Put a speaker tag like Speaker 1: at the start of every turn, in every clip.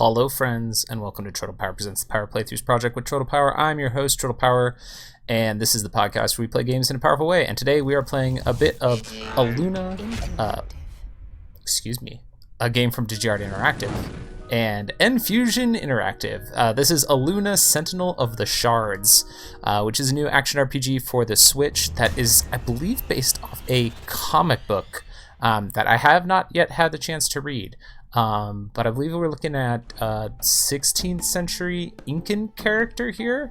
Speaker 1: Hello friends, and welcome to TroytlePower Presents the Power Playthroughs Project with TroytlePower. I'm your host, TroytlePower, and this is the podcast where we play games in a powerful way. And today we are playing a bit of Aluna, a game from Digiart Interactive, and Enfusion Interactive. This is Aluna, Sentinel of the Shards, which is a new action RPG for the Switch that is, I believe, based off a comic book that I have not yet had the chance to read. But I believe we're looking at a 16th century Incan character here.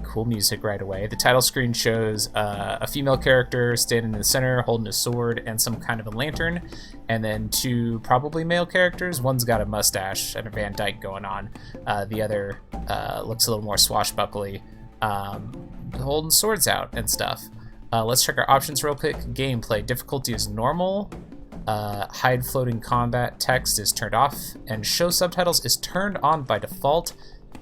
Speaker 1: Cool music right away. The title screen shows a female character standing in the center holding a sword and some kind of a lantern, and then two probably male characters. One's got a mustache and a Van Dyke going on. The other looks a little more swashbuckly, holding swords out and stuff. Let's check our options real quick. Gameplay difficulty is normal. Hide floating combat text is turned off, and show subtitles is turned on by default.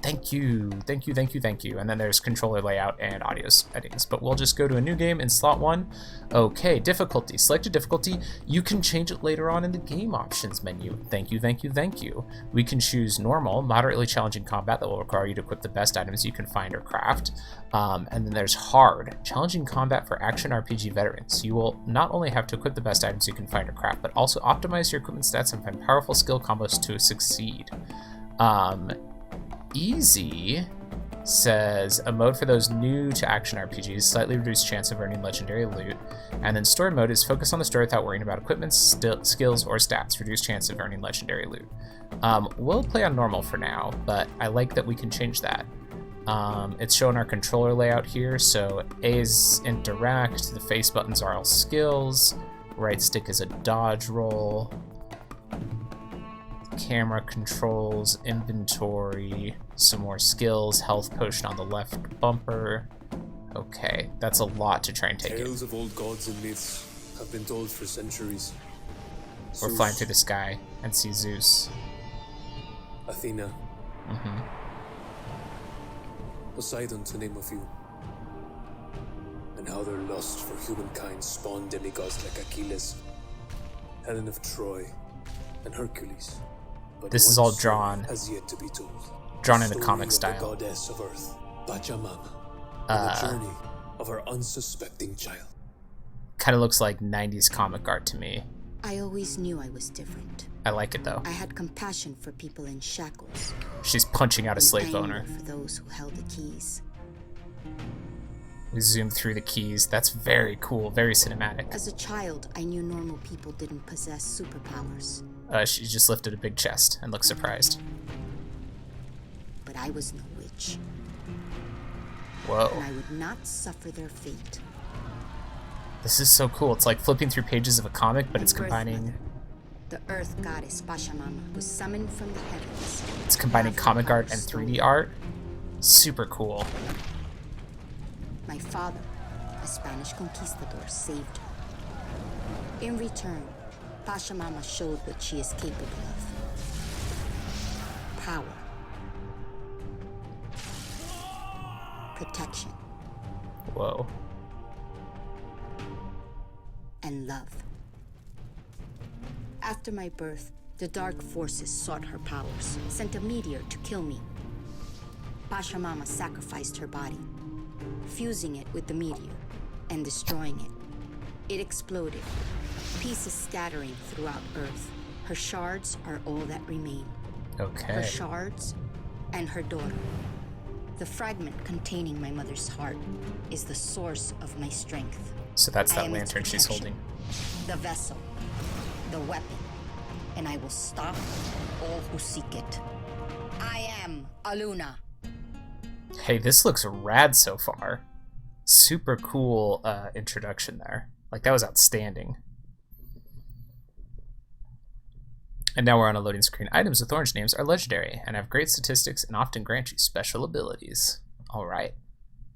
Speaker 1: Thank you. And then there's controller layout and audio settings, but we'll just go to a new game in slot 1. Okay, difficulty. Select a difficulty. You can change it later on in the game options menu. Thank you. We can choose normal, moderately challenging combat that will require you to equip the best items you can find or craft. And then there's hard, challenging combat for action RPG veterans. You will not only have to equip the best items you can find or craft, but also optimize your equipment stats and find powerful skill combos to succeed. Easy says a mode for those new to action RPGs, slightly reduced chance of earning legendary loot. And then story mode is focus on the story without worrying about equipment, skills, or stats, reduced chance of earning legendary loot. We'll play on normal for now, but I like that we can change that. It's showing our controller layout here, so A is interact, the face buttons are all skills, right stick is a dodge roll, camera controls, inventory, some more skills, health potion on the left bumper. Okay, that's a lot to try and take
Speaker 2: Tales of old gods and myths have been told for centuries.
Speaker 1: We're flying through the sky and see Zeus.
Speaker 2: Athena. Poseidon, to name a few. And how their lust for humankind spawned demigods like Achilles, Helen of Troy, and Hercules. But
Speaker 1: this is all drawn
Speaker 2: has yet to be told.
Speaker 1: Drawn in a comic style.
Speaker 2: The goddess of Earth, Pachamama, and the journey of her unsuspecting child.
Speaker 1: Kind of looks like 90s comic art to me.
Speaker 3: I always knew I was different.
Speaker 1: I like it though.
Speaker 3: I had compassion for people in shackles.
Speaker 1: She's punching out a slave owner.
Speaker 3: For those who held the keys.
Speaker 1: We zoom through the keys. That's very cool, very cinematic.
Speaker 3: As a child, I knew normal people didn't possess superpowers.
Speaker 1: She just lifted a big chest and looked surprised.
Speaker 3: But I was no witch.
Speaker 1: Whoa.
Speaker 3: And I would not suffer their fate.
Speaker 1: This is so cool. It's like flipping through pages of a comic, but it's combining...
Speaker 3: The earth goddess Pachamama was summoned from the heavens.
Speaker 1: It's combining comic art and 3D art. Super cool.
Speaker 3: My father, a Spanish conquistador, saved her. In return, Pachamama showed what she is capable of. Power. Protection.
Speaker 1: Whoa.
Speaker 3: And love. After my birth, the dark forces sought her powers, sent a meteor to kill me. Pachamama sacrificed her body, fusing it with the meteor and destroying it. It exploded, pieces scattering throughout Earth. Her shards are all that remain.
Speaker 1: Okay.
Speaker 3: Her shards and her daughter. The fragment containing my mother's heart is the source of my strength.
Speaker 1: So that's that lantern she's holding.
Speaker 3: The vessel, the weapon, and I will stop all who seek it. I am Aluna.
Speaker 1: Hey, this looks rad so far. Super cool introduction there. Like, that was outstanding. And now we're on a loading screen. Items with orange names are legendary and have great statistics and often grant you special abilities. All right.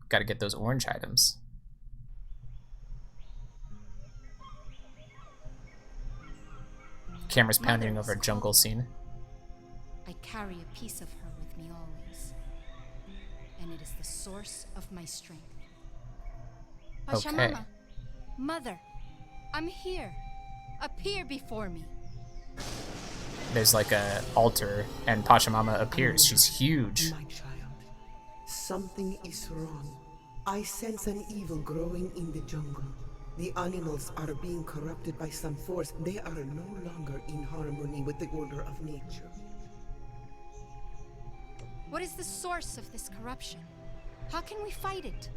Speaker 1: Got to get those orange items. Camera's pounding over a jungle scene.
Speaker 4: I carry a piece of her with me always, and it is the source of my strength. Pachamama, Mother, I'm here. Appear before me.
Speaker 1: there's like a altar, and Pachamama appears. She's huge.
Speaker 5: My child, something is wrong. I sense an evil growing in the jungle. The animals are being corrupted by some force. They are no longer in harmony with the order of nature.
Speaker 4: What is the source of this corruption? How can we fight it?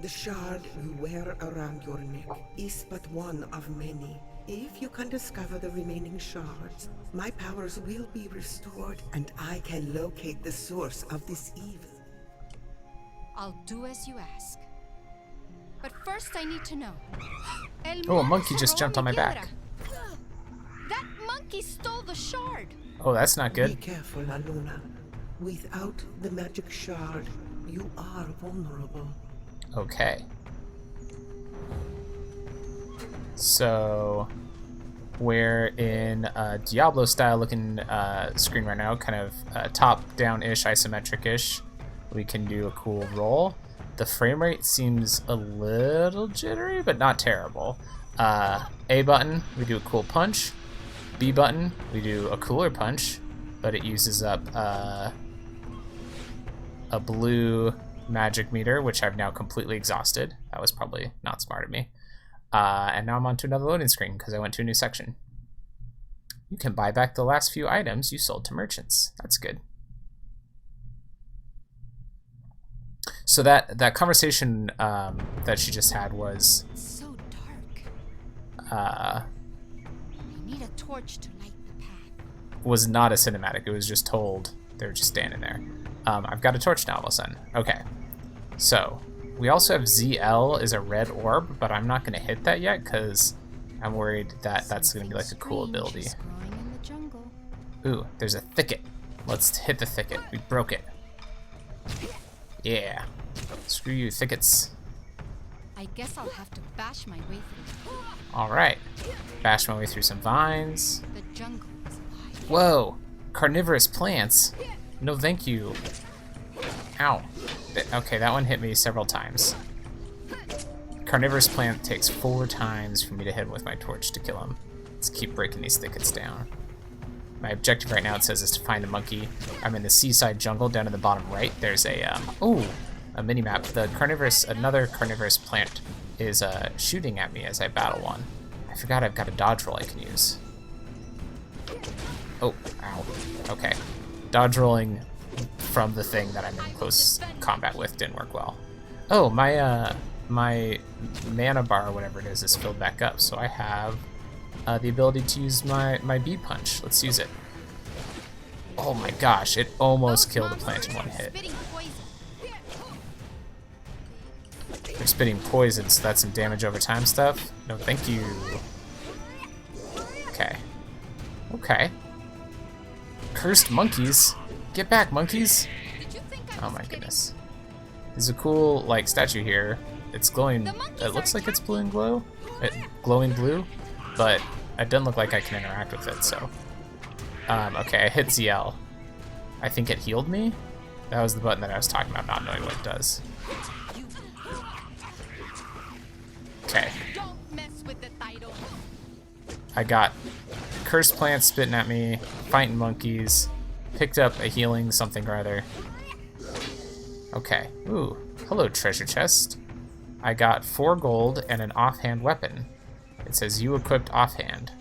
Speaker 5: The shard you wear around your neck is but one of many. If you can discover the remaining shards, my powers will be restored and I can locate the source of this evil.
Speaker 4: I'll do as you ask. But first I need to know.
Speaker 1: Oh, a monkey just jumped on my back.
Speaker 4: That monkey stole the shard.
Speaker 1: Oh, that's not
Speaker 5: Be
Speaker 1: good.
Speaker 5: careful, Aluna. Without the magic shard, you are vulnerable.
Speaker 1: Okay. So we're in a Diablo-style looking screen right now, kind of top-down-ish, isometric-ish. We can do a cool roll. The frame rate seems a little jittery, but not terrible. A button, we do a cool punch. B button, we do a cooler punch, but it uses up a blue magic meter, which I've now completely exhausted. That was probably not smart of me. And now I'm on to another loading screen because I went to a new section. You can buy back the last few items you sold to merchants. That's good. So that conversation that she just had was...
Speaker 4: It's so dark. I need a torch to light the path.
Speaker 1: Was not a cinematic. It was just told. They were just standing there. I've got a torch now all of a sudden. Okay. So, we also have ZL is a red orb, but I'm not going to hit that yet because I'm worried that that's going to be like a cool ability. Ooh, there's a thicket. Let's hit the thicket. We broke it. Yeah. Screw you, thickets.
Speaker 4: I guess I'll have to bash my way through.
Speaker 1: Alright. Bash my way through some vines.
Speaker 4: The jungle is alive.
Speaker 1: Whoa! Carnivorous plants? No thank you. Ow. Okay, that one hit me several times. Carnivorous plant takes 4 times for me to hit him with my torch to kill him. Let's keep breaking these thickets down. My objective right now, it says, is to find a monkey. I'm in the Seaside Jungle down in the bottom right. There's a mini-map. The carnivorous, another carnivorous plant is shooting at me as I battle one. I forgot I've got a dodge roll I can use. Oh, ow. Okay. Dodge rolling from the thing that I'm in close combat with didn't work well. Oh, my mana bar, or whatever it is filled back up, so I have the ability to use my bee punch. Let's use it. Oh my gosh, it almost killed a plant in one hit. They're spitting poison, so that's some damage over time stuff. No, thank you. Okay. Okay. Cursed monkeys. Get back, monkeys. Oh my goodness. There's a cool, like, statue here. It's glowing. It looks like it's blue and glowing blue, but it doesn't look like I can interact with it, so. Okay, I hit ZL. I think it healed me. That was the button that I was talking about, not knowing what it does. Okay. I got cursed plants spitting at me, fighting monkeys, picked up a healing something or other. Okay. Ooh. Hello, treasure chest. I got 4 gold and an offhand weapon. It says you equipped offhand.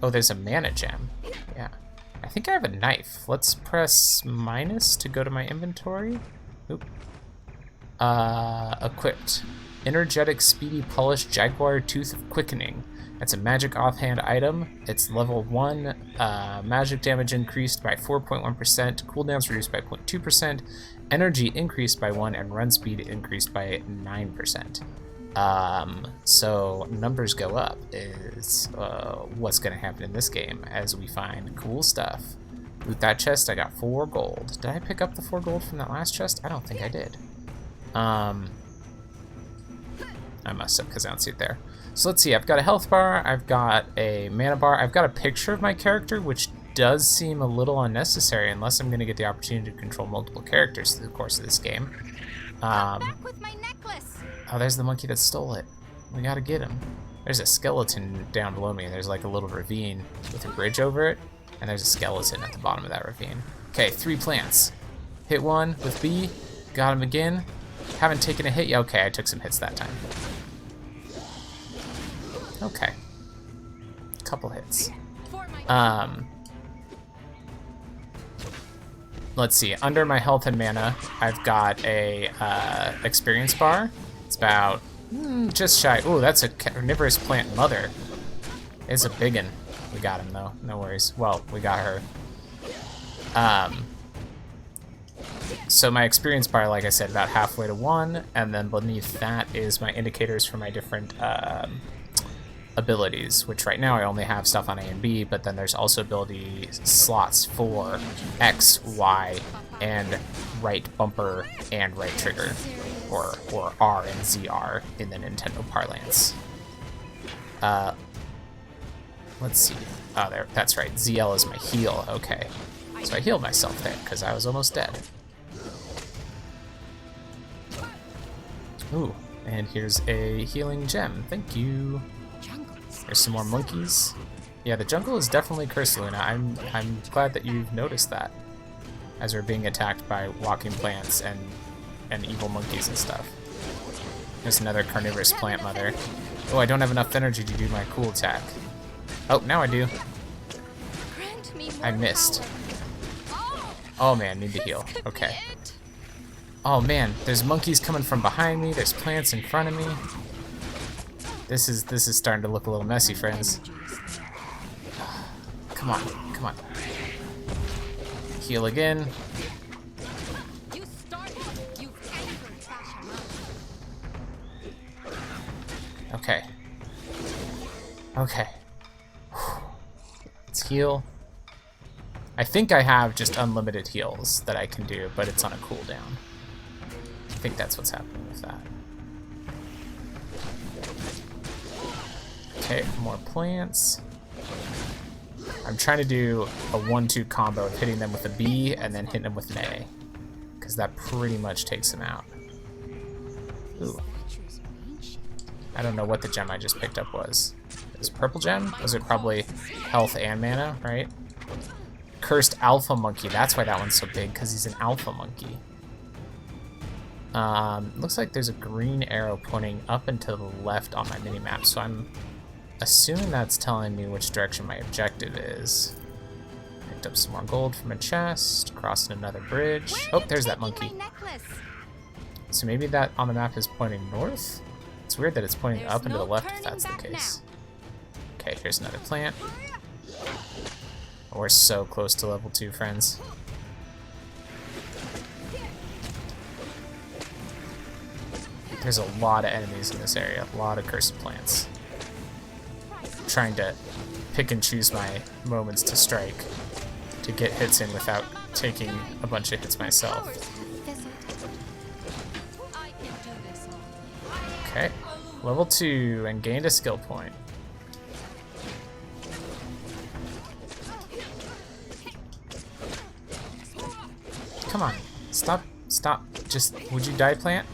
Speaker 1: Oh, there's a mana gem. Yeah. I think I have a knife. Let's press minus to go to my inventory. Oop. Equipped. Energetic, speedy, polished jaguar tooth of quickening. It's a magic offhand item. It's level 1. Magic damage increased by 4.1%. Cooldowns reduced by 0.2%. Energy increased by 1, and run speed increased by 9%. So numbers go up is what's going to happen in this game as we find cool stuff. Loot that chest. I got 4 gold. Did I pick up the 4 gold from that last chest? I don't think I did. I must have because I don't see it there. So let's see. I've got a health bar. I've got a mana bar. I've got a picture of my character, which does seem a little unnecessary unless I'm going to get the opportunity to control multiple characters through the course of this game.
Speaker 4: Back with my necklace.
Speaker 1: Oh, there's the monkey that stole it. We gotta get him. There's a skeleton down below me. There's like a little ravine with a bridge over it, and there's a skeleton at the bottom of that ravine. Okay, 3 plants. Hit one with B, got him again. Haven't taken a hit yet. Okay, I took some hits that time. Okay. Couple hits. Let's see. Under my health and mana, I've got a experience bar. It's about just shy. Ooh, that's a carnivorous plant mother. It's a big one. We got him though. No worries. Well, we got her. So my experience bar, like I said, about halfway to 1, and then beneath that is my indicators for my different abilities, which right now I only have stuff on A and B, but then there's also ability slots for X, Y, and right bumper and right trigger, or R and ZR in the Nintendo parlance. Let's see. Oh, there. That's right. ZL is my heal. Okay. So I healed myself there because I was almost dead. Ooh, and here's a healing gem. Thank you. There's some more monkeys. Yeah, the jungle is definitely cursed, Aluna. I'm glad that you've noticed that, as we're being attacked by walking plants and evil monkeys and stuff. There's another carnivorous plant mother. Oh, I don't have enough energy to do my cool attack. Oh, now I do. I missed. Oh man, need to heal. Okay. Oh man, there's monkeys coming from behind me. There's plants in front of me. This is starting to look a little messy, friends. Come on, come on. Heal again. Okay. Okay. Let's heal. I think I have just unlimited heals that I can do, but it's on a cooldown. I think that's what's happening with that. Okay, more plants. I'm trying to do a 1-2 combo of hitting them with a B and then hitting them with an A, because that pretty much takes them out. Ooh. I don't know what the gem I just picked up was. It was purple gem? Was it probably health and mana, right? Cursed alpha monkey. That's why that one's so big, because he's an alpha monkey. Looks like there's a green arrow pointing up and to the left on my minimap, so I'm assuming that's telling me which direction my objective is. Picked up some more gold from a chest, crossing another bridge. Oh, there's that monkey. So maybe that on the map is pointing north? It's weird that it's pointing up and to the left if that's the case. Okay, here's another plant. We're so close to level 2, friends. There's a lot of enemies in this area, a lot of cursed plants. I'm trying to pick and choose my moments to strike to get hits in without taking a bunch of hits myself. Okay, level 2 and gained a skill point. Come on, stop, just, would you die, plant?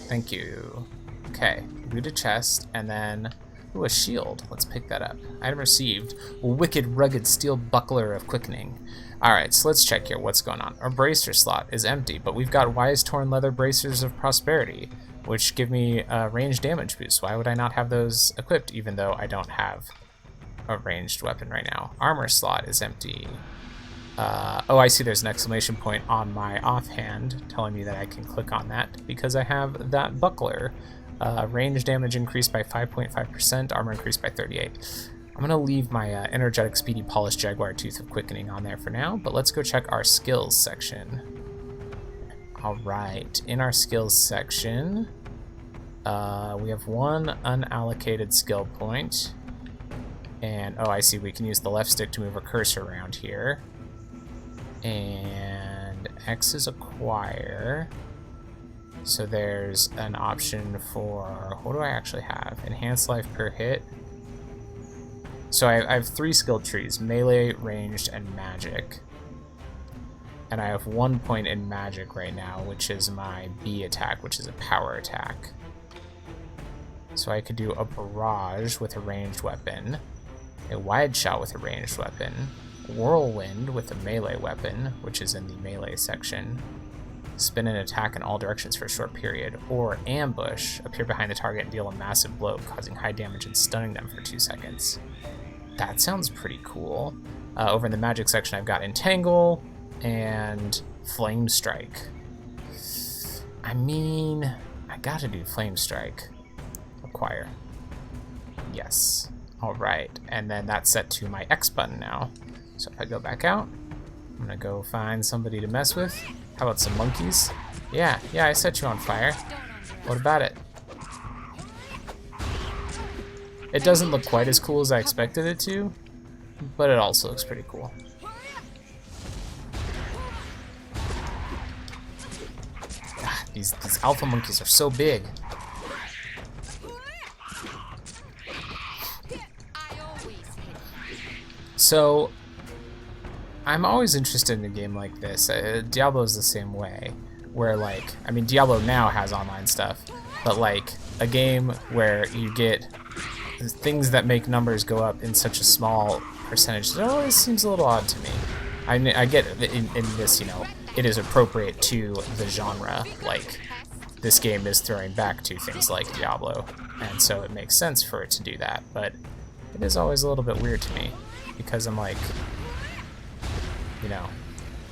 Speaker 1: Thank you. Okay, loot a chest, and then, ooh, a shield. Let's pick that up. Item received, wicked rugged steel buckler of quickening. Alright, so let's check here what's going on. Our bracer slot is empty, but we've got wise torn leather bracers of prosperity, which give me a range damage boost. Why would I not have those equipped, even though I don't have a ranged weapon right now? Armor slot is empty. Oh, I see there's an exclamation point on my offhand telling me that I can click on that because I have that buckler. Range damage increased by 5.5%, armor increased by 38. I'm going to leave my energetic, speedy, polished jaguar tooth of quickening on there for now, but let's go check our skills section. Alright, in our skills section, we have one unallocated skill point, and oh, I see, we can use the left stick to move a cursor around here. And X is acquire. So there's an option for, what do I actually have? Enhanced life per hit. So I have 3 skill trees, melee, ranged, and magic. And I have 1 point in magic right now, which is my B attack, which is a power attack. So I could do a barrage with a ranged weapon, a wide shot with a ranged weapon, whirlwind with a melee weapon, which is in the melee section, spin and attack in all directions for a short period, or ambush, appear behind the target and deal a massive blow, causing high damage and stunning them for 2 seconds. That sounds pretty cool. Over in the magic section, I've got Entangle and Flame Strike. I mean, I gotta do Flame Strike. Acquire. Yes. Alright, and then that's set to my X button now. So if I go back out, I'm gonna go find somebody to mess with. How about some monkeys? Yeah, I set you on fire. What about it? It doesn't look quite as cool as I expected it to, but it also looks pretty cool. God, these alpha monkeys are so big. So, I'm always interested in a game like this. Diablo's the same way, where like, I mean, Diablo now has online stuff, but like a game where you get things that make numbers go up in such a small percentage, it always seems a little odd to me. I get in this, you know, it is appropriate to the genre. Like, this game is throwing back to things like Diablo, and so it makes sense for it to do that. But it is always a little bit weird to me because I'm like, you know,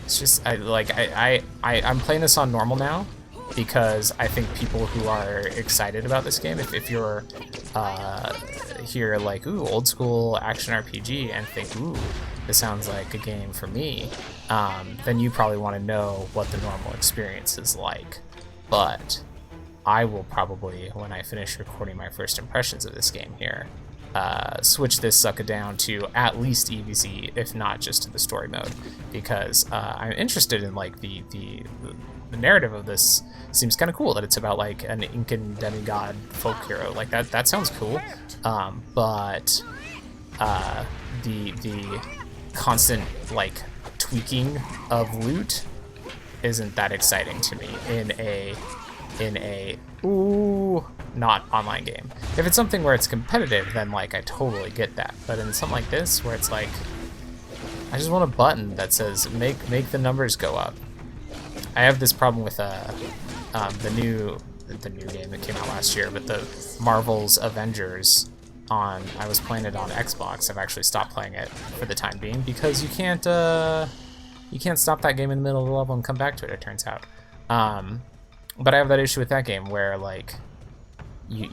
Speaker 1: it's just I'm playing this on normal now because I think people who are excited about this game, if you're here like, ooh, old school action RPG and think, ooh, this sounds like a game for me, then you probably want to know what the normal experience is like. But I will probably, when I finish recording my first impressions of this game here, switch this sucker down to at least EVZ, if not just to the story mode, because I'm interested in like the narrative of this. Seems kind of cool that it's about like an Incan demigod folk hero. Like that sounds cool, but the constant like tweaking of loot isn't that exciting to me in a not online game. If it's something where it's competitive, then like I totally get that. But in something like this, where it's like, I just want a button that says make the numbers go up. I have this problem with the new game that came out last year, but the Marvel's Avengers I was playing it on Xbox. I've actually stopped playing it for the time being because you can't stop that game in the middle of the level and come back to it, it turns out. But I have that issue with that game where like you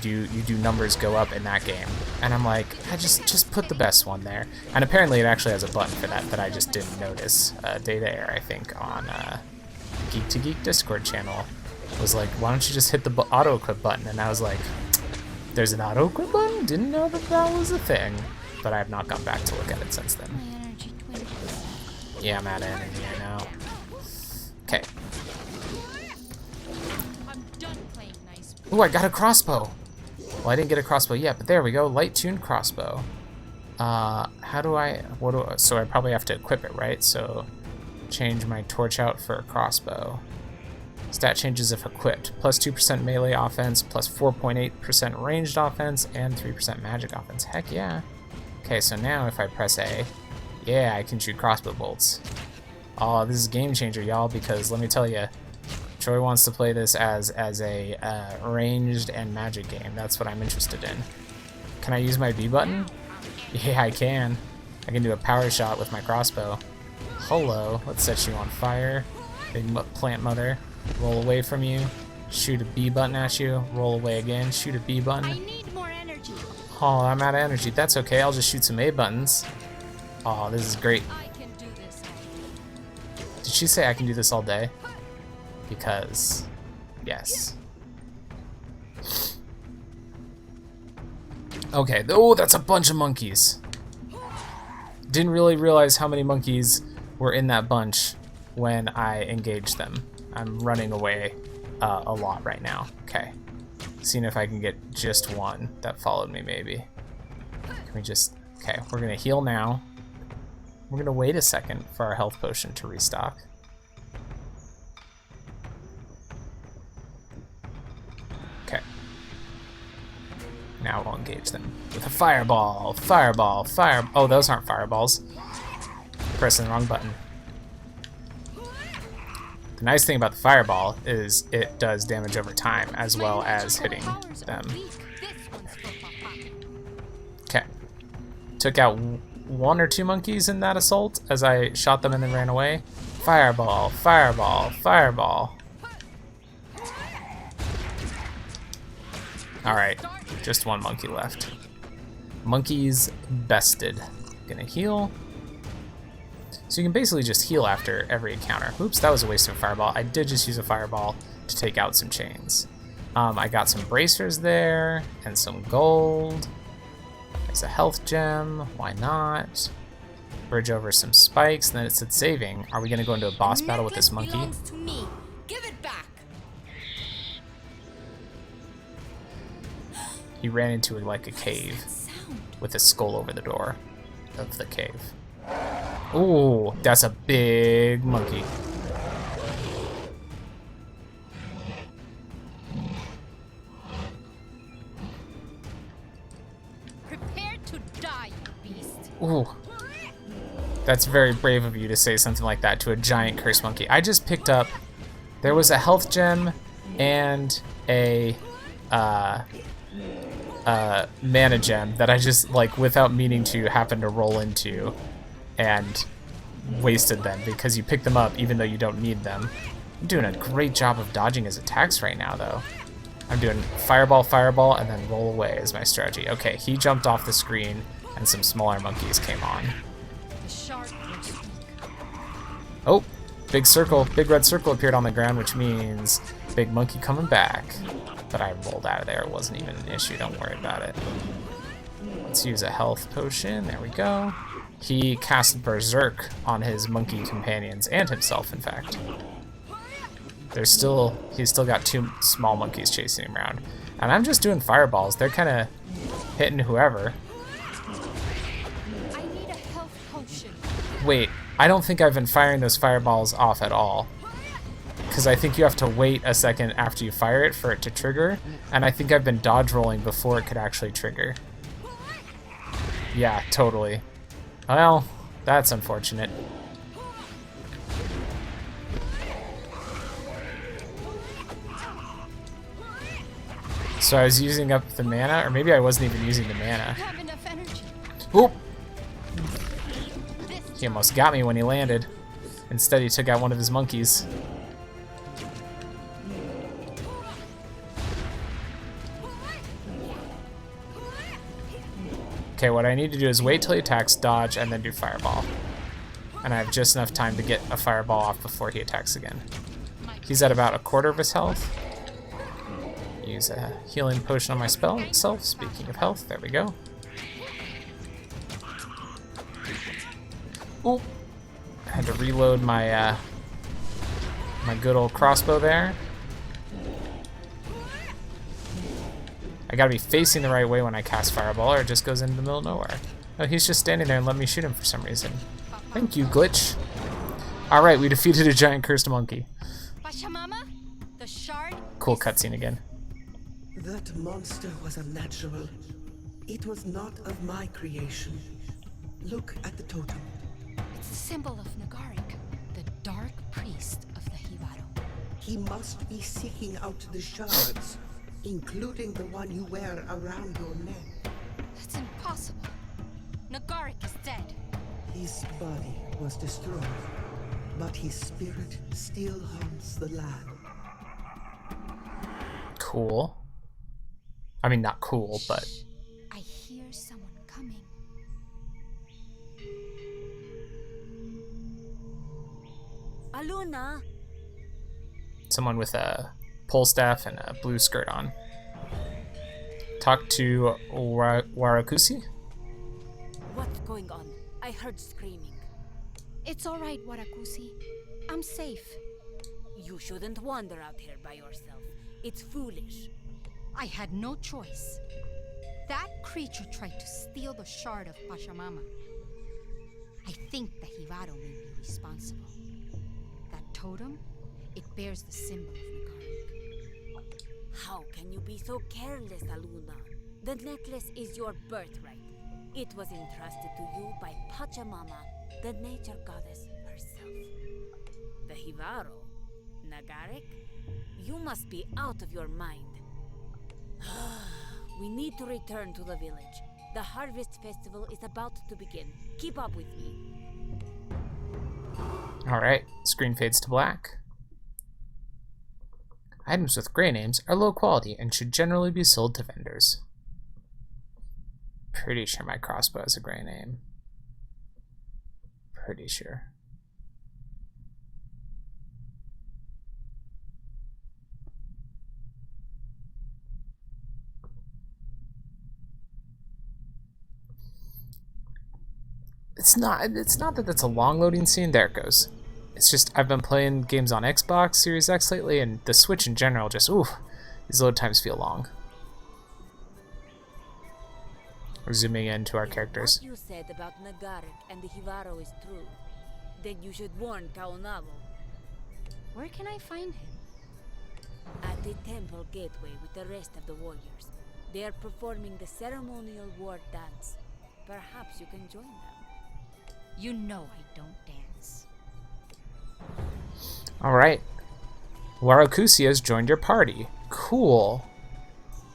Speaker 1: do numbers go up in that game, and I'm like, I just put the best one there. And apparently it actually has a button for that I just didn't notice. Data Air, I think, on Geek to Geek Discord channel was like, why don't you just hit the auto equip button? And I was like, there's an auto equip button? Didn't know that was a thing. But I have not gone back to look at it since then. Yeah, I'm out of energy, I know. Okay. Ooh, I got a crossbow. Well, I didn't get a crossbow yet, but there we go. Light-tuned crossbow. So I probably have to equip it, right? So change my torch out for a crossbow. Stat changes if equipped. Plus 2% melee offense, plus 4.8% ranged offense, and 3% magic offense. Heck yeah. Okay, so now if I press A, yeah, I can shoot crossbow bolts. Oh, this is a game changer, y'all, because let me tell you, Troy wants to play this as a ranged and magic game. That's what I'm interested in. Can I use my B button? Yeah, I can. I can do a power shot with my crossbow. Hello, let's set you on fire. Big plant mother. Roll away from you. Shoot a B button at you. Roll away again. Shoot a B button.
Speaker 4: I need more energy.
Speaker 1: Oh, I'm out of energy. That's okay. I'll just shoot some A buttons. Oh, this is great.
Speaker 4: I can do this.
Speaker 1: Did she say I can do this all day? Because, yes. Okay. Oh, that's a bunch of monkeys. Didn't really realize how many monkeys were in that bunch when I engaged them. I'm running away a lot right now. Okay. Seeing if I can get just one that followed me, maybe. Can we just... Okay, we're going to heal now. We're going to wait a second for our health potion to restock. Okay. Now we'll engage them with a fireball. Fireball. Fire. Oh, those aren't fireballs. Pressing the wrong button. The nice thing about the fireball is it does damage over time as well as hitting them. Okay. Took out 1 or 2 monkeys in that assault as I shot them and then ran away. Fireball. Fireball. Fireball. Alright. Just 1 monkey left. Monkeys bested. Gonna heal. So you can basically just heal after every encounter. Oops, that was a waste of a fireball. I did just use a fireball to take out some chains. I got some bracers there and some gold. There's a health gem. Why not? Bridge over some spikes. And then it said saving. Are we going to go into a boss battle with this monkey?
Speaker 4: To me. Give it back.
Speaker 1: He ran into like a cave with a skull over the door of the cave. Ooh, that's a big monkey.
Speaker 4: Prepare to die, you beast.
Speaker 1: Ooh. That's very brave of you to say something like that to a giant cursed monkey. I just picked up, there was a health gem and a mana gem that I just, like, without meaning to, happened to roll into and wasted them because you pick them up even though you don't need them. I'm doing a great job of dodging his attacks right now, though. I'm doing fireball, fireball, and then roll away is my strategy. Okay, he jumped off the screen and some smaller monkeys came on. Oh, big circle, big red circle appeared on the ground, which means big monkey coming back. But I rolled out of there. It wasn't even an issue. Don't worry about it. Let's use a health potion. There we go. He cast Berserk on his monkey companions and himself, in fact. He's still got 2 small monkeys chasing him around. And I'm just doing fireballs. They're kind of hitting whoever.
Speaker 4: I need a health potion.
Speaker 1: Wait, I don't think I've been firing those fireballs off at all. Because I think you have to wait a second after you fire it for it to trigger. And I think I've been dodge rolling before it could actually trigger. Yeah, totally. Well, that's unfortunate. So I was using up the mana, or maybe I wasn't even using the mana. Oop! He almost got me when he landed. Instead, he took out one of his monkeys. Okay, what I need to do is wait till he attacks, dodge, and then do fireball. And I have just enough time to get a fireball off before he attacks again. He's at about 1/4 of his health. Use a healing potion on my spell itself. Speaking of health, there we go. Ooh. I had to reload my my good old crossbow there. I gotta be facing the right way when I cast Fireball, or it just goes into the middle of nowhere. Oh, he's just standing there and let me shoot him for some reason. Thank you, glitch. Alright, we defeated a giant cursed monkey.
Speaker 4: The shard.
Speaker 1: Cool cutscene again.
Speaker 5: That monster was unnatural. It was not of my creation. Look at the totem.
Speaker 4: It's a symbol of Nagarik, the dark priest of the Hivaro.
Speaker 5: He must be seeking out the shards, including the one you wear around your neck.
Speaker 4: That's impossible. Nagarik is dead.
Speaker 5: His body was destroyed, but his spirit still haunts the land.
Speaker 1: Cool. I mean, not cool, but...
Speaker 4: I hear someone coming.
Speaker 6: Aluna!
Speaker 1: Someone with a pole staff and a blue skirt on. Talk to Warakusi?
Speaker 6: What's going on? I heard screaming.
Speaker 4: It's all right, Warakusi. I'm safe.
Speaker 6: You shouldn't wander out here by yourself. It's foolish.
Speaker 4: I had no choice. That creature tried to steal the shard of Pachamama. I think the Hivaro may be responsible. That totem, it bears the symbol of Nagarik.
Speaker 6: How can you be so careless, Aluna? The necklace is your birthright. It was entrusted to you by Pachamama, the nature goddess herself. The Hivaro, Nagarik? You must be out of your mind. We need to return to the village. The Harvest Festival is about to begin. Keep up with me.
Speaker 1: Alright, screen fades to black. Items with gray names are low quality and should generally be sold to vendors. Pretty sure my crossbow has a gray name. Pretty sure. It's not that it's a long loading scene. There it goes. It's just I've been playing games on Xbox Series X lately, and the Switch in general just these load times feel long. We're zooming into our characters.
Speaker 6: What you said about Nagarik and the Hivaro is true. Then you should warn Kaonavo.
Speaker 4: Where can I find him?
Speaker 6: At the temple gateway with the rest of the warriors. They are performing the ceremonial war dance. Perhaps you can join them.
Speaker 4: You know I don't dance.
Speaker 1: Alright. Warakusi has joined your party. Cool.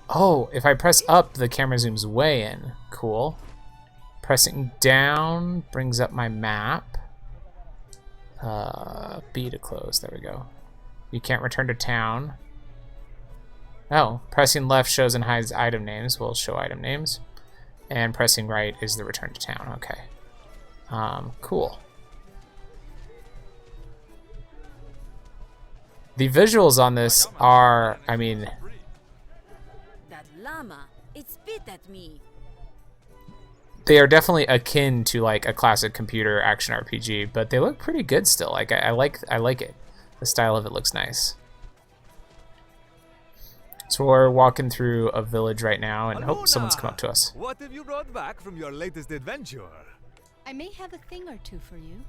Speaker 1: Oh, if I press up, the camera zooms way in. Cool. Pressing down brings up my map. B to close. There we go. You can't return to town. Oh, pressing left shows and hides item names. We'll show item names. And pressing right is the return to town. Okay. Cool. The visuals on this are, I mean...
Speaker 6: That llama, it spit at me.
Speaker 1: They are definitely akin to like a classic computer action RPG, but they look pretty good still. Like I like it. The style of it looks nice. So we're walking through a village right now, and hope someone's come up to us.
Speaker 7: What have you brought back from your latest adventure?
Speaker 4: I may have a thing or two for you.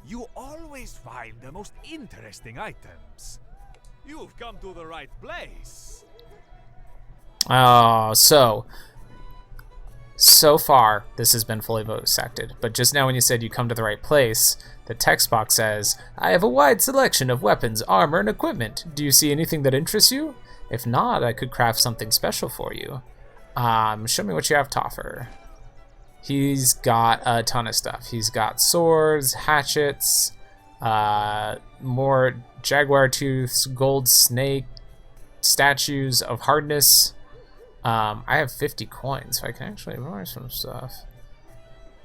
Speaker 7: You always find the most interesting items. You've come to the right place.
Speaker 1: Oh, so far this has been fully voice acted, but just now when you said you come to the right place, the text box says, "I have a wide selection of weapons, armor, and equipment. Do you see anything that interests you? If not, I could craft something special for you. Show me what you have to offer." He's got a ton of stuff. He's got swords, hatchets, more jaguar tooths, gold snake, statues of hardness. I have 50 coins, so I can actually buy some stuff.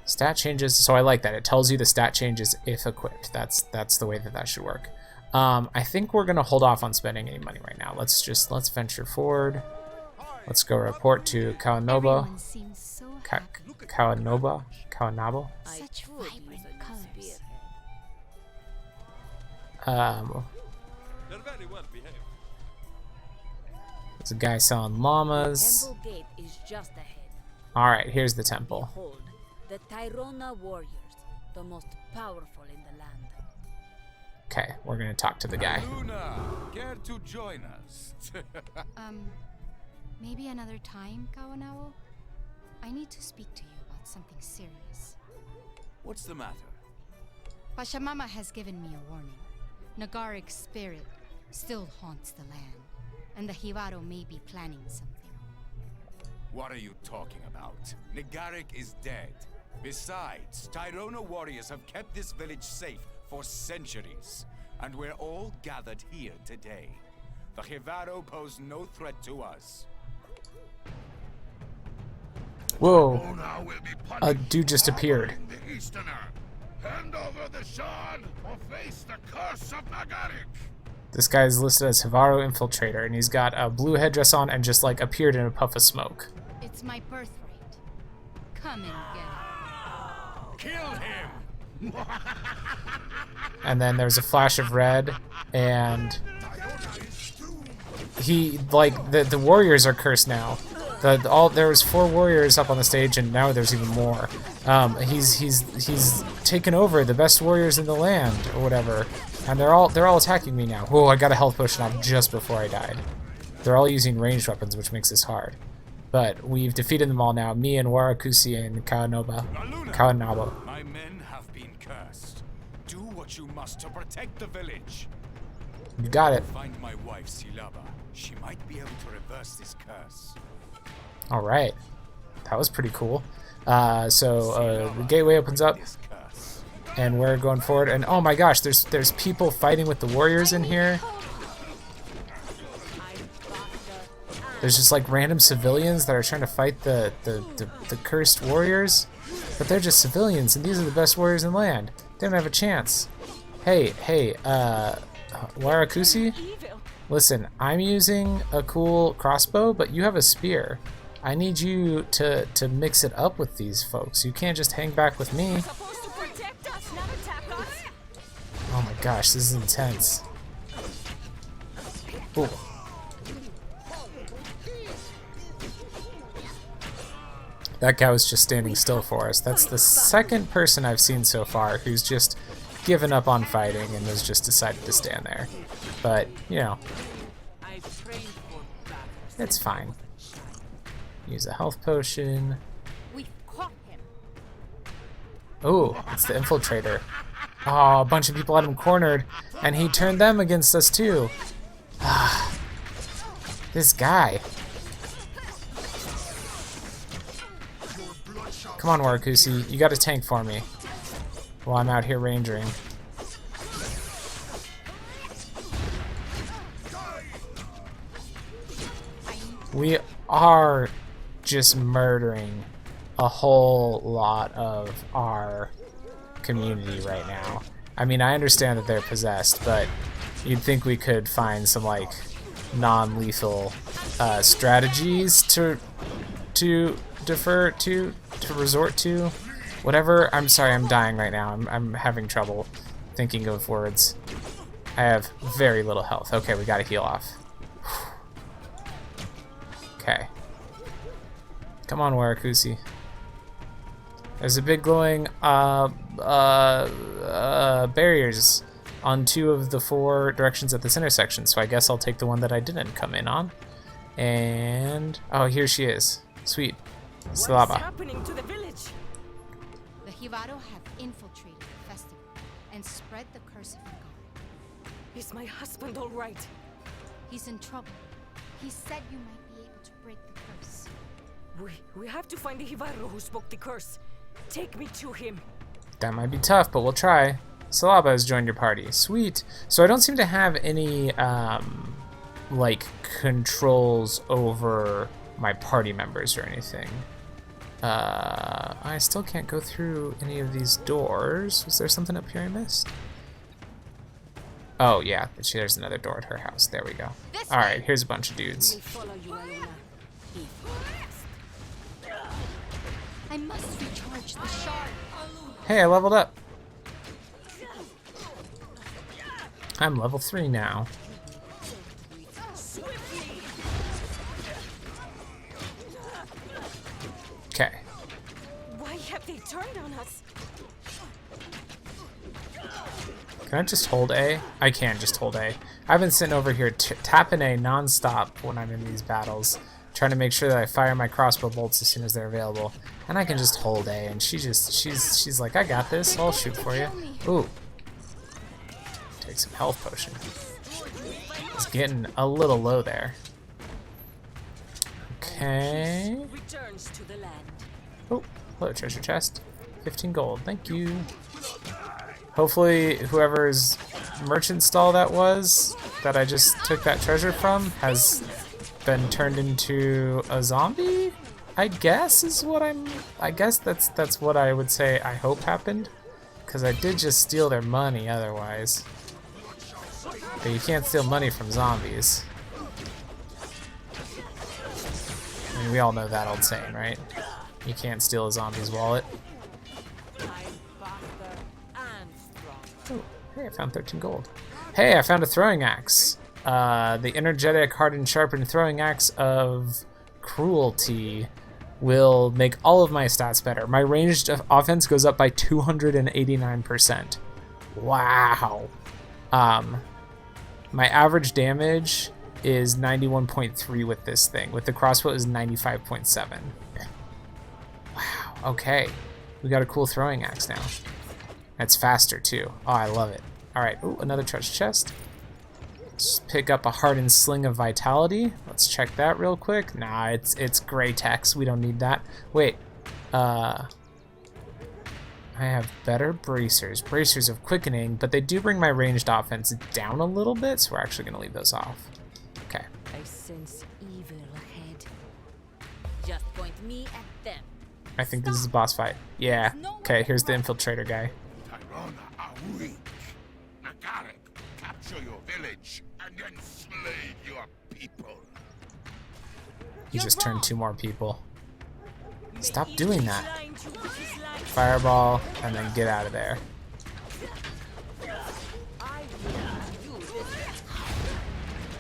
Speaker 1: Stat changes, so I like that. It tells you the stat changes if equipped. That's the way that should work. I think we're gonna hold off on spending any money right now. Let's venture forward. Let's go report to Kawanaba.
Speaker 4: Everyone seems so happy.
Speaker 1: Kawanaba.
Speaker 4: Such vibrant colors.
Speaker 7: They're very well behaved.
Speaker 1: There's a guy selling llamas.
Speaker 6: Temple gate is just ahead.
Speaker 1: Alright, here's the temple.
Speaker 6: Behold, the Tyrona warriors, the most powerful in the land.
Speaker 1: Okay, we're gonna talk to the guy.
Speaker 7: Aluna, care to join us?
Speaker 4: Maybe another time, Kawanao? I need to speak to you about something serious.
Speaker 7: What's the matter?
Speaker 4: Pachamama has given me a warning. Nagarik's spirit still haunts the land, and the Hivaro may be planning something.
Speaker 8: What are you talking about? Nagarik is dead. Besides, Tyrona warriors have kept this village safe for centuries, and we're all gathered here today. The Hivaro pose no threat to us.
Speaker 1: Whoa, a dude just appeared.
Speaker 9: The Easterner. Hand over the shard or face the curse of Nagarik.
Speaker 1: This guy's listed as Hivaro Infiltrator, and he's got a blue headdress on and just like appeared in a puff of smoke.
Speaker 4: It's my birthright. Come and get it.
Speaker 8: Kill him!
Speaker 1: And then there's a flash of red, and he, like, the warriors are cursed now. There was 4 warriors up on the stage, and now there's even more. He's taken over the best warriors in the land, or whatever, and they're all attacking me now. Whoa, I got a health potion off just before I died. They're all using ranged weapons, which makes this hard. But we've defeated them all now. Me and Warakusi and
Speaker 8: Aluna,
Speaker 1: Kawanaba.
Speaker 8: my men have been cursed. Do what you must to protect the village.
Speaker 1: You got it.
Speaker 8: Find my wife, Silaba. She might be able to reverse this curse.
Speaker 1: All right. That was pretty cool. The gateway opens up, and we're going forward. And oh my gosh, there's people fighting with the warriors in here. There's just like random civilians that are trying to fight the cursed warriors, but they're just civilians, and these are the best warriors in the land. They don't have a chance. Hey, Warakusi? Listen, I'm using a cool crossbow, but you have a spear. I need you to mix it up with these folks. You can't just hang back with me. Oh my gosh, this is intense. Ooh. That guy was just standing still for us. That's the second person I've seen so far who's just given up on fighting and has just decided to stand there. But, you know, it's fine. Use a health potion. Oh, it's the Infiltrator. Oh, a bunch of people had him cornered, and he turned them against us too. Ah, this guy. Come on, Warakusi, you got a tank for me while I'm out here rangering. We are just murdering a whole lot of our community right now. I mean, I understand that they're possessed, but you'd think we could find some like non-lethal strategies to resort to. Whatever. I'm sorry, I'm dying right now. I'm having trouble thinking of words. I have very little health. Okay, we gotta heal off. Okay. Come on, Warakusi. There's a big glowing barriers on 2 of the 4 directions at this intersection, so I guess I'll take the one that I didn't come in on. And oh, here she is. Sweet. Silaba.
Speaker 10: What's happening to the village?
Speaker 4: The Hivaro have infiltrated the festival and spread the curse of Nagara.
Speaker 10: Is my husband all right?
Speaker 4: He's in trouble. He said you might be able to break the curse.
Speaker 10: We have to find the Hivaro who spoke the curse. Take me to him.
Speaker 1: That might be tough, but we'll try. Silaba has joined your party. Sweet. So I don't seem to have any like controls over my party members or anything. I still can't go through any of these doors. Was there something up here I missed? Oh yeah, there's another door at her house. There we go. Alright, here's a bunch of dudes.
Speaker 4: I must recharge the shard.
Speaker 1: Hey, I leveled up. I'm level 3 now. Okay.
Speaker 10: Why have they turned on us?
Speaker 1: Can I just hold A? I can just hold A. I've been sitting over here tapping A non-stop when I'm in these battles, trying to make sure that I fire my crossbow bolts as soon as they're available. And I can just hold A, and she's like, I got this, I'll shoot for you. Ooh. Take some health potion. It's getting a little low there. Okay.
Speaker 10: Returns to the land.
Speaker 1: Oh, hello, treasure chest. 15 gold, thank you. Hopefully whoever's merchant stall that was, that I just took that treasure from, has been turned into a zombie? I guess is what I guess that's what I would say I hope happened. Because I did just steal their money otherwise. But you can't steal money from zombies. I mean, we all know that old saying, right? You can't steal a zombie's wallet. Oh, hey, I found 13 gold. Hey, I found a throwing axe. The energetic, hardened, sharpened throwing axe of cruelty will make all of my stats better. My ranged offense goes up by 289%. Wow. My average damage is 91.3 with this thing. With the crossbow is 95.7. Wow, okay. We got a cool throwing axe now. It's faster too. Oh, I love it. Alright, ooh, another treasure chest. Let's pick up a hardened sling of vitality. Let's check that real quick. Nah, it's gray text. We don't need that. Wait, I have better bracers. Bracers of quickening, but they do bring my ranged offense down a little bit, so we're actually gonna leave those off. Okay.
Speaker 10: I sense evil ahead.
Speaker 6: Just point me at them.
Speaker 1: I think this is a boss fight. Yeah. Okay, here's the infiltrator guy.
Speaker 9: Tyrona are weak. Nagarik, capture your village and enslave your people.
Speaker 1: He just turned 2 more people. Stop doing that. Fireball, and then get out of there.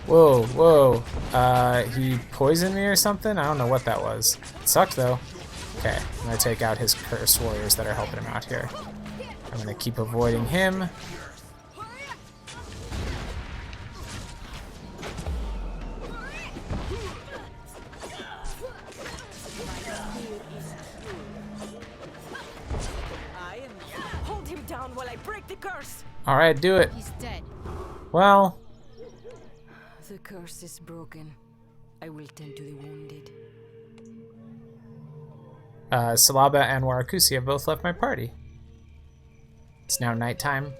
Speaker 1: Whoa, whoa. He poisoned me or something? I don't know what that was. It sucked though. Okay, I'm gonna take out his cursed warriors that are helping him out here. I'm gonna keep avoiding him.
Speaker 10: Hold him down while I break the curse.
Speaker 1: Alright, do it.
Speaker 4: He's dead.
Speaker 1: Well,
Speaker 10: The curse is broken. I will tend to the wounded.
Speaker 1: Salaba and Warakusi have both left my party. It's now nighttime.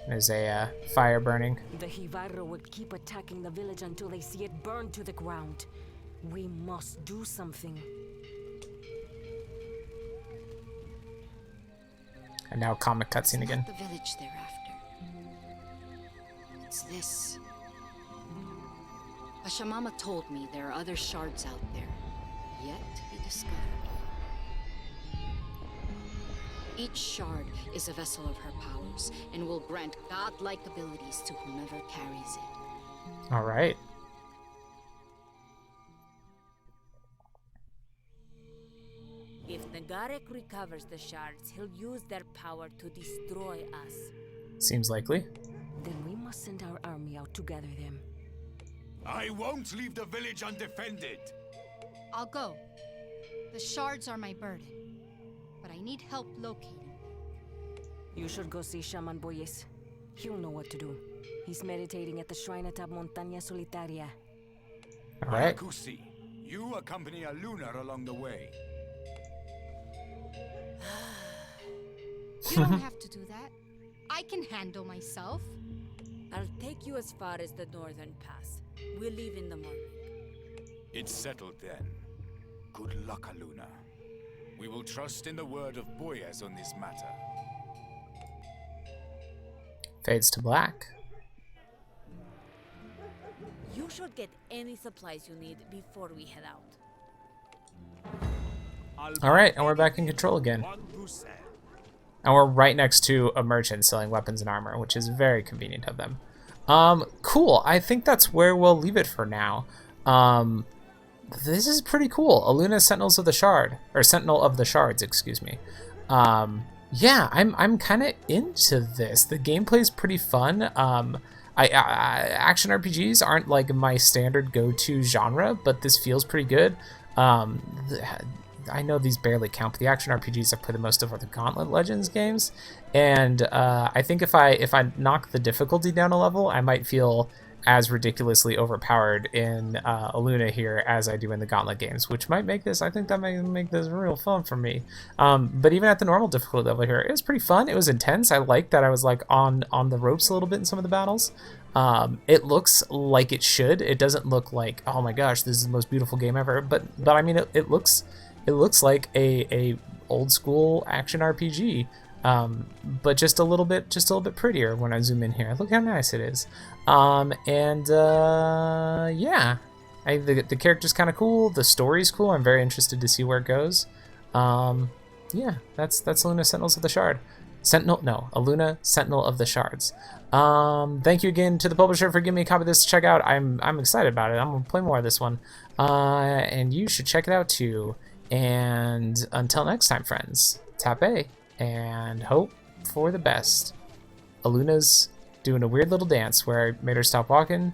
Speaker 1: There's a fire burning.
Speaker 10: The Hivarro will keep attacking the village until they see it burn to the ground. We must do something.
Speaker 1: And now comic cutscene again.
Speaker 3: The village thereafter. It's this. Pashamama told me there are other shards out there, yet to be discovered. Each shard is a vessel of her powers, and will grant godlike abilities to whomever carries it.
Speaker 1: Alright.
Speaker 6: If Nagarik recovers the shards, he'll use their power to destroy us.
Speaker 1: Seems likely.
Speaker 10: Then we must send our army out to gather them.
Speaker 8: I won't leave the village undefended.
Speaker 4: I'll go. The shards are my burden, but I need help locating them.
Speaker 10: You should go see Shaman Boyes. He'll know what to do. He's meditating at the shrine atop Montaña Solitaria.
Speaker 1: Alright.
Speaker 8: Warakusi, you accompany Aluna along the way.
Speaker 4: You don't have to do that. I can handle myself.
Speaker 6: I'll take you as far as the northern pass. We'll leave in the morning.
Speaker 8: It's settled then. Good luck, Aluna. We will trust in the word of Boyes on this matter.
Speaker 1: Fades to black.
Speaker 6: You should get any supplies you need before we head out.
Speaker 1: Alright, and we're back in control again. And we're right next to a merchant selling weapons and armor, which is very convenient of them. Cool. I think that's where we'll leave it for now. This is pretty cool. Aluna Sentinels of the Shard, or Sentinel of the Shards, excuse me. Yeah, I'm kind of into this. The gameplay's pretty fun. Action RPGs aren't like my standard go-to genre, but this feels pretty good. I know these barely count, but the action RPGs I've played the most of are the Gauntlet Legends games, and I think if I knock the difficulty down a level, I might feel as ridiculously overpowered in Aluna here as I do in the Gauntlet games, which might make this, I think that might make this real fun for me. But even at the normal difficulty level here, it was pretty fun. It was intense. I liked that I was like on the ropes a little bit in some of the battles. It looks like it should. It doesn't look like, oh my gosh, this is the most beautiful game ever. But I mean, it looks like a old school action RPG, but just a little bit prettier when I zoom in here. Look how nice it is. Yeah, the character's kind of cool. The story's cool. I'm very interested to see where it goes. Yeah, that's Aluna Sentinels of the Shard. Aluna Sentinel of the Shards. Thank you again to the publisher for giving me a copy of this to check out. I'm excited about it. I'm gonna play more of this one, and you should check it out too. And until next time, friends, tap A and hope for the best. Aluna's doing a weird little dance where I made her stop walking,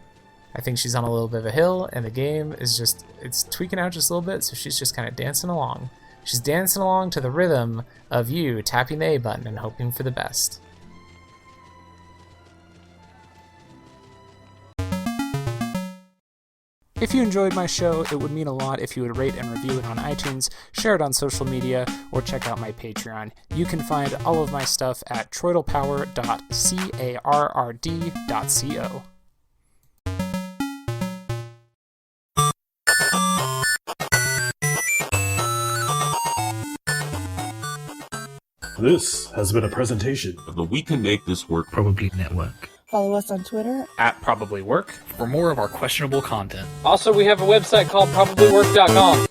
Speaker 1: I think she's on a little bit of a hill, and the game is just, it's tweaking out just a little bit, so she's just kind of dancing along. She's dancing along to the rhythm of you tapping the A button and hoping for the best. If you enjoyed my show, it would mean a lot if you would rate and review it on iTunes, share it on social media, or check out my Patreon. You can find all of my stuff at TroytlePower.carrd.co.
Speaker 11: This has been a presentation
Speaker 12: of the We Can Make This Work
Speaker 13: Probably Network.
Speaker 14: Follow us on Twitter
Speaker 15: at ProbablyWork
Speaker 13: for more of our questionable content.
Speaker 16: Also, we have a website called probablywork.com.